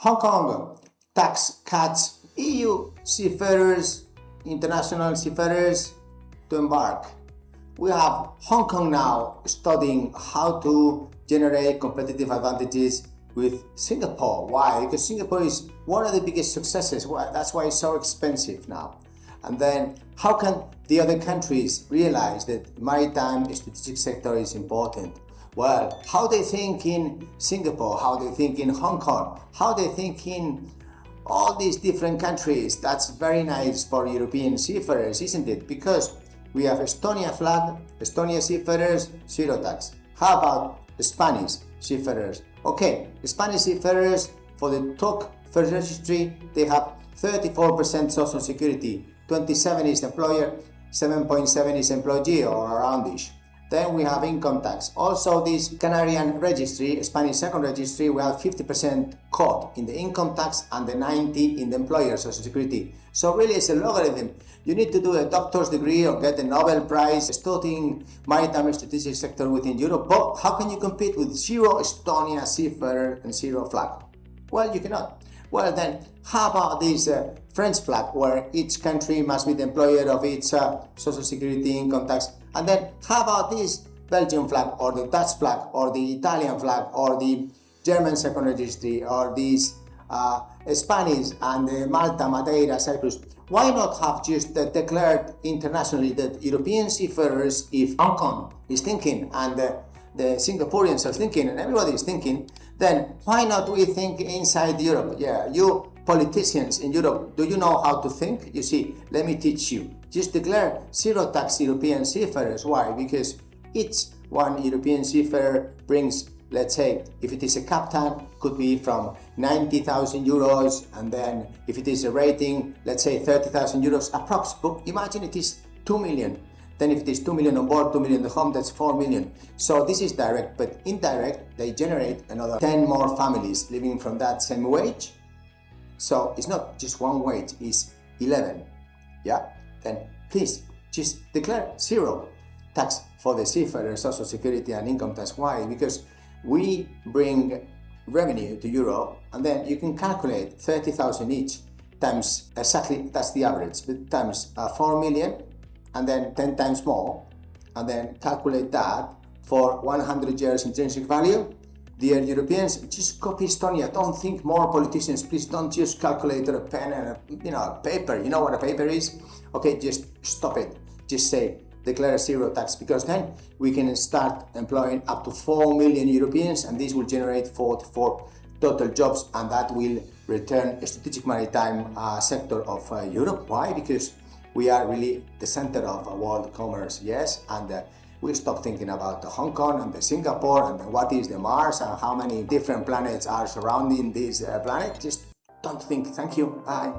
Hong Kong tax cuts EU seafarers, international seafarers to embark. We have Hong Kong now studying how to generate competitive advantages with Singapore. Why? Because Singapore is one of the biggest successes. That's why it's so expensive now. And then how can the other countries realize that maritime strategic sector is important? Well, how they think in Singapore, how they think in Hong Kong, how they think in all these different countries. That's very nice for European seafarers, isn't it? Because we have Estonia flag, Estonia seafarers, zero tax. How about the Spanish seafarers? Okay, the Spanish seafarers for the TOC first registry, they have 34% social security, 27 is employer, 7.7 is employee or aroundish. Then we have income tax. Also this Canarian registry, Spanish second registry, we have 50% cut in the income tax and the 90 in the employer social security. So really it's a logarithm. You need to do a doctor's degree or get a Nobel Prize studying maritime strategic sector within Europe. But how can you compete with zero Estonia seafarer and zero flag? Well, you cannot. Well then, how about this French flag, where each country must be the employer of its social security, income tax? And then, how about this Belgian flag, or the Dutch flag, or the Italian flag, or the German second registry, or these Spanish and the Malta, Madeira, Cyprus? Why not have just declared internationally that European seafarers, if Hong Kong is thinking and the Singaporeans are thinking and everybody is thinking, then why not we think inside Europe? Yeah, you politicians in Europe, do you know how to think? You see, let me teach you. Just declare zero tax European seafarers. Why? Because each one European seafarer brings, let's say, if it is a captain, could be from 90,000 euros, and then if it is a rating, let's say 30,000 euros approx. But imagine it is 2 million. Then if it is 2 million on board, 2 million at home, that's 4 million. So this is direct, but indirect, they generate another 10 more families living from that same wage. So it's not just one wage, it's 11. Yeah? Then please just declare zero tax for the seafarers, social security and income tax. Why? Because we bring revenue to Europe, and then you can calculate 30,000 each times, exactly, that's the average, but times 4 million, and then 10 times more, and then calculate that for 100 years intrinsic value. Dear Europeans, just copy Estonia. Don't think more, politicians. Please don't use calculator, a pen, and a paper. You know what a paper is? Okay, just stop it. Just say declare zero tax, because then we can start employing up to 4 million Europeans, and this will generate 44 total jobs, and that will return a strategic maritime sector of Europe. Why? Because we are really the center of world commerce, yes, and we stop thinking about the Hong Kong and the Singapore and what is the Mars and how many different planets are surrounding this planet. Just don't think. Thank you. Bye.